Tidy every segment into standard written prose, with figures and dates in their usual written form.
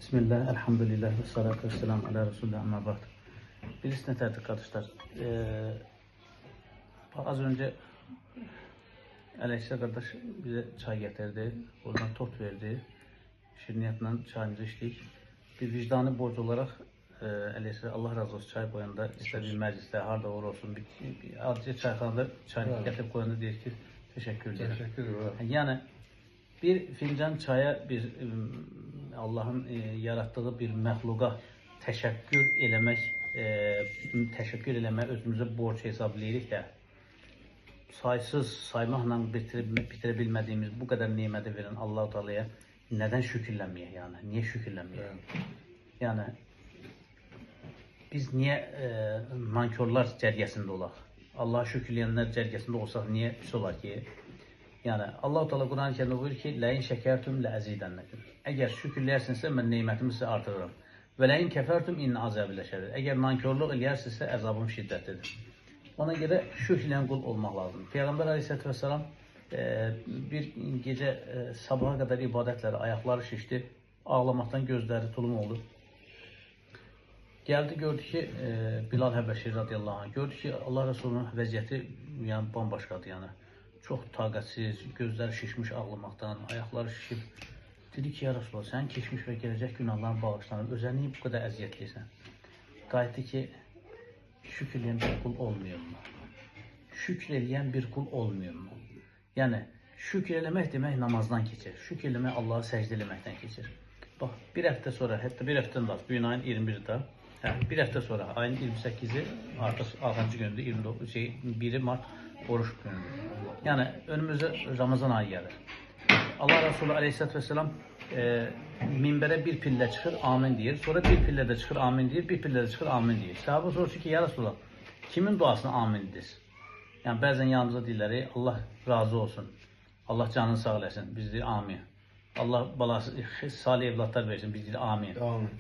Bismillah, elhamdülillah ve salatu ve selamu ala Resulullah amma ba'd. Bilirsiniz neterdir kardeşler. Az önce Aleyhisselam kardeş bize çay getirdi. Oradan tort verdi. Şirniyetle çayımızı içtik. Bir vicdanı borç olarak Aleyhisselam Allah razı olsun çay koyanda istediği mecliste harda olsun bir azıcık çayxanada çay getirip koyanda deyir ki teşekkür ederim. Teşekkür ederim. Yani bir fincan çaya bir Allah'ın yarattığı bir məxluqa təşəkkür eləmək özümüzə borc hesablayırıq da saysız saymaqla bitirə bilmədiyimiz bu qədər neməti verən Allah-u Teala'ya nədən şükürlənməyək yəni? Niyə şükürlənməyək? Yəni biz niyə nankörlər cərgəsində olaq? Allah'a şükürləyənlər cərgəsində olsaq niyə pis olar ki? Yəni Allah-u Teala Quran-ı Kərimdə buyurur ki: "Ləin şəkərtum ləəzidənnakum." Əgər şükürləyərsinizsə mən nemətimi sizə artırıram. Və ləin kəfərtum inna azəbi ləşədid. Əgər nankörlük eləyərsinizsə əzabım şiddətlidir. Ona görə şükrləyən qul olmaq lazımdır. Peyğəmbər Əleyhisselatü Vesselam bir gecə sabaha qədər ibadətləri, ayaqları şişdi, ağlamaqdan gözləri tulum oldu. Gəldi gördü ki Bilal Həbəşi radiyallahu anh gördü ki Allah Resulü'nün vəziyyəti yəni bambaşqadır yəni. Çox taqətsiz, gözləri şişmiş ağlamaqdan, ayaqları şişib. Dedi ki, ya Resulullah, sən keçmiş və gələcək günahların bağışlanır, özə niyə bu qədər əziyyətliysən? Qayıtdı ki, şükür eləyən bir qul olmuyor mu? Şükür eləyən bir qul olmuyor mu? Yəni, şükür eləmək demək namazdan keçir. Şükür eləmək Allah'a səcdə eləməkdən keçir. Bax, bir həftə sonra, hətta bir həftədən daha, bugün ayın 21-də, bir həftə sonra, ayın 28-i, artıq 6-cı gündür, 1 Mart oruç günüdür. Yəni, önümüzdə Ramazan ayı gəlir. Allah Resulü Aleyhisselatü Vesselam minbərə bir pillə çıxır, amin deyir. Sonra bir pillə də çıxır, amin deyir. Bir pillə də çıxır, amin deyir. Sahabə soruşur ki, ya Resulullah, kimin duasına amin deyir? Yəni, bəzən yanımıza deyirlər, Allah razı olsun. Allah canını sağ eləsin. Biz deyir, amin. Allah balası, salih evlatlar versin. Biz deyir, amin.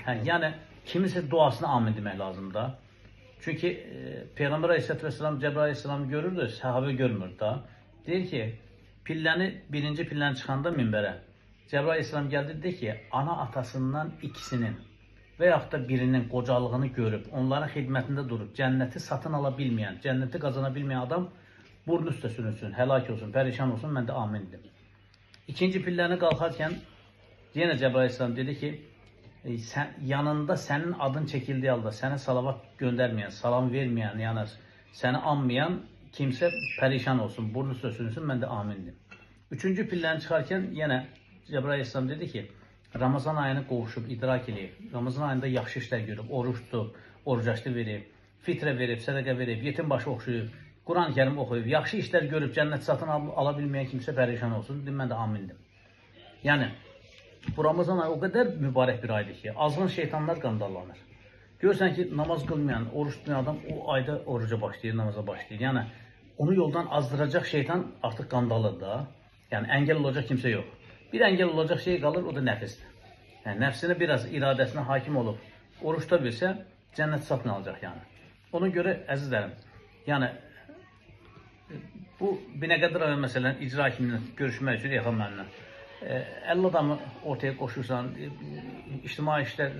Yəni, kiminsə duasına amin demək lazımdır da. Çünki Peyğəmbər Aleyhisselatü Vesselam Cəbrail Aleyhisselamı görürdü, sahabə görmürdü da. Deyir ki, birinci pilləni çıxanda minbərə Cəbrail Aleyhisselam gəldi dedi ki, ana atasından ikisinin və yaxud da birinin qocalığını görüb, onların xidmətində durub, cənnəti satın ala bilməyən, cənnəti qazana bilməyən adam burnu üstə sürünsün, həlak olsun, pərişan olsun, mən də amin dedim. İkinci pilləni qalxarkən yenə Cəbrail Aleyhisselam dedi ki, yanında sənin adın çəkildiyi halda sənə salavat göndərməyən, salam verməyən, yəni səni anmayan kimsə pərişan olsun, burnu üstə sürünsün, mən də amindim. Üçüncü pilləni çıxarkən yenə Cəbrail Aleyhisselam dedi ki, Ramazan ayını qovuşub, idrak edib, Ramazan ayında yaxşı işlər görüb, oruç tutub, orucaşlı verib, fitrə verib, sədəqə verib, yetim başı oxşuyub, Quran-ı Kərim oxuyub, yaxşı işlər görüb, cənnət satın ala bilməyən kimsə pərişan olsun, dedim, mən də amindim. Yəni, bu Ramazan ayı o qədər mübarək bir aydır ki, azğın şeytanlar qandallanır. Görürsən ki, namaz qılmayan, oruç tutmayan adam o ayda oruca başlayır, namaza başlayır. Yəni, onu yoldan azdıracaq şeytan artıq qandalır da. Yəni, əngəl olacaq kimsə yox. Bir əngəl olacaq şey qalır, o da nəfisdir. Yəni, nəfsinə biraz, iradəsinə hakim olub, oruçda bilsə, cənnət satın alacaq yəni. Ona görə, əzizlərim, yəni, bu Binəqədi rayon məsələn, icra hakimindən görüşmək üçün yaxın mənimlə. 50 adamı ortaya qoşursan, ictimai işlər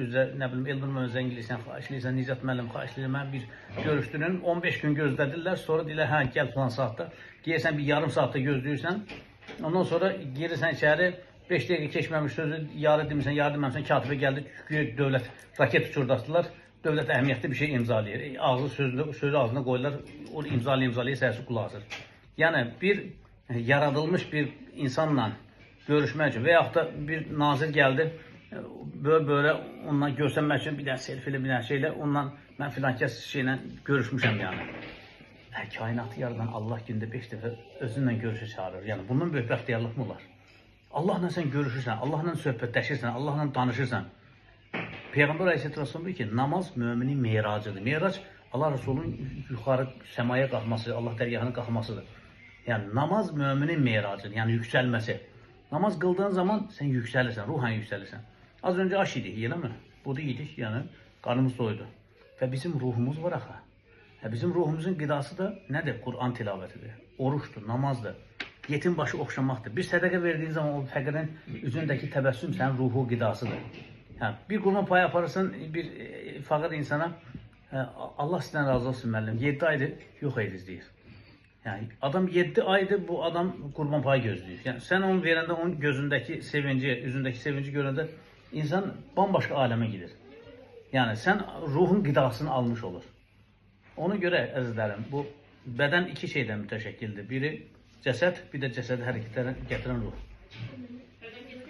üzrə, nə bilim, Eldırma özə İngilizsən, xahiş edirsən, Nicat müəllim, xahiş edirsən, mən bir görüşdürün, 15 gün gözlədirlər, sonra deyirlər, hə, gəl falan saatda, gəlirsən bir yarım saatda gözləyirsən, ondan sonra girirsən içəri, 5 dəqiqə keçməmiş sözü, yarı demirsən, yarı deməmişsən, katibə gəldi, dövlət raket uçurdastılar, dövlət əhəmiyyətli bir şey imzalayır, sözü ağzına qoyurlar, o imzalayır, səhəsi qulaq asır. Yəni, bir yaradılmış bir insanla görüşmək üçün və yaxud da bir nazir gəldi, böyle onunla görsənmək üçün bir dənə selfie ilə, bir dənə şeylə, onunla mən filan kəs şeylə görüşmüşəm yəni. Kainatı yaradan Allah gündə 5 dəfə özünlə görüşə çağırır. Yəni, bundan böyük bəxtiyarlıq mı var? Allahla sən görüşürsən, Allahla söhbətləşirsən, Allahla danışırsan. Peyğəmbər Aleyhisselatü Vesselam deyir ki, namaz müminin meyracıdır. Meyrac, Allah Resulünün yuxarı səmaya qalxması, Allah dərgahına qalxmasıdır. Yəni, namaz müminin meyracıdır, yəni yüksəlməsi. Namaz qıldığın zaman sən yüksəlirsən, ruhan yüksəlirsən. Az öncə aş idik, eləmi? Budu yedik, yəni qarnımız doydu. Və bizim ruhumuz var axı. Bizim ruhumuzun qidası da nədir? Quran tilavətidir, oruçdur, namazdır. yetim başı oxşamaqdır. Bir sədəqə verdiyin zaman o fəqirin üzündəki təbəssüm sənin ruhu qidasıdır. Yəni, bir qurban payı aparırsan bir fəqir insana, Allah sizdən razı olsun müəllim, 7 aydır yox ediz deyir. Yəni, adam 7 aydır bu adam qurban payı gözləyir. Yəni, sən onu verəndə onun gözündəki sevinci, üzündəki sevinci görəndə insan bambaşqa aləmə gedir. Yəni, sən ruhun qidasını almış olur. Ona görə, əzizlərim, bu bədən iki şeydən mütəşəkkildir. Biri cəsəd, bir də cəsədi hərəkətlərə gətirən ruh.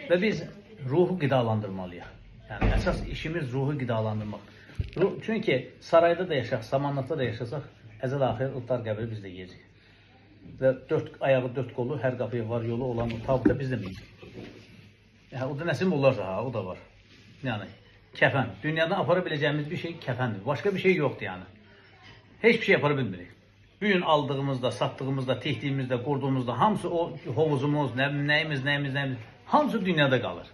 Və biz ruhu qidalandırmalıyıq. Yəni, əsas işimiz ruhu qidalandırmaq. Çünki sarayda da yaşaq, samanlıqda da yaşasaq, əzəl axir ıtlar qəbri biz də yiyəcək. Və 4 ayağı, 4 qolu, hər qapıya var yolu olan o tabuta biz də miyəcək. Yəni, o da nəsim olarsa, ha, o da var. Yəni, kəfən. Dünyadan apara biləcəyimiz bir şey kəfəndir. Başqa bir şey yoxdur, yəni. Heç bir şey yapara bilmirik. Bugün aldığımızda, satdığımızda, tikdiyimizdə, qurduğumuzda hamısı o hovuzumuz, nəyimiz, hamısı dünyada qalır.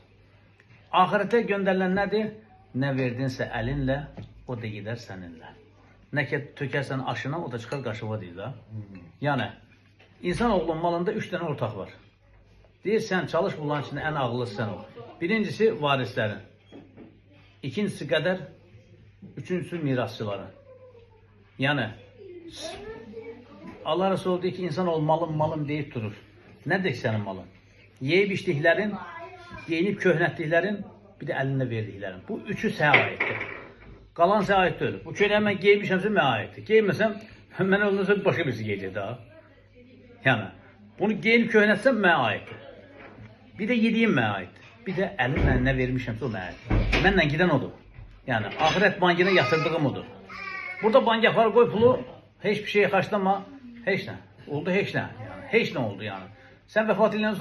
Ahirətə göndərilən nədir? Nə verdinsə əlinlə, o da gedər səninlə. Nə ki, tökərsən aşına, o da çıxar qaşıva deyil da. Yəni, insan oğlunun malında 3 dənə ortaq var. Deyir, sən çalış bunların içində ən ağıllısı sən ol. Birincisi varislərin. İkincisi qədər, üçüncüsü mirasçıların. Yəni, Allah Resulü deyir ki, insan ol, malım deyib durur. Nədir ki sənin malın? Yeyib içdiklərin, geyinib köhnətdiklərin, bir də əlində verdiklərin. Bu üçü sənə aiddir. Qalan sənə aid deyil. Bu köynəyi mən geymişəmsə mənə aiddir. Geyməsəm, mən ondan başqa birisi geyəcək daha. Yəni, bunu geyinib köhnətsəm mənə aiddir. Bir də yediyim mənə aiddir. Bir də əlimlə nə vermişəmsə o mənə aiddir. Mənlə gedən odur. Yəni, ahirət bankına yatırdığım odur. Burada banka apar qoy pulu, heç bir şey xərclama, heç nə. Oldu heç nə. Yəni, heç nə oldu yəni. Sən vəfat edilən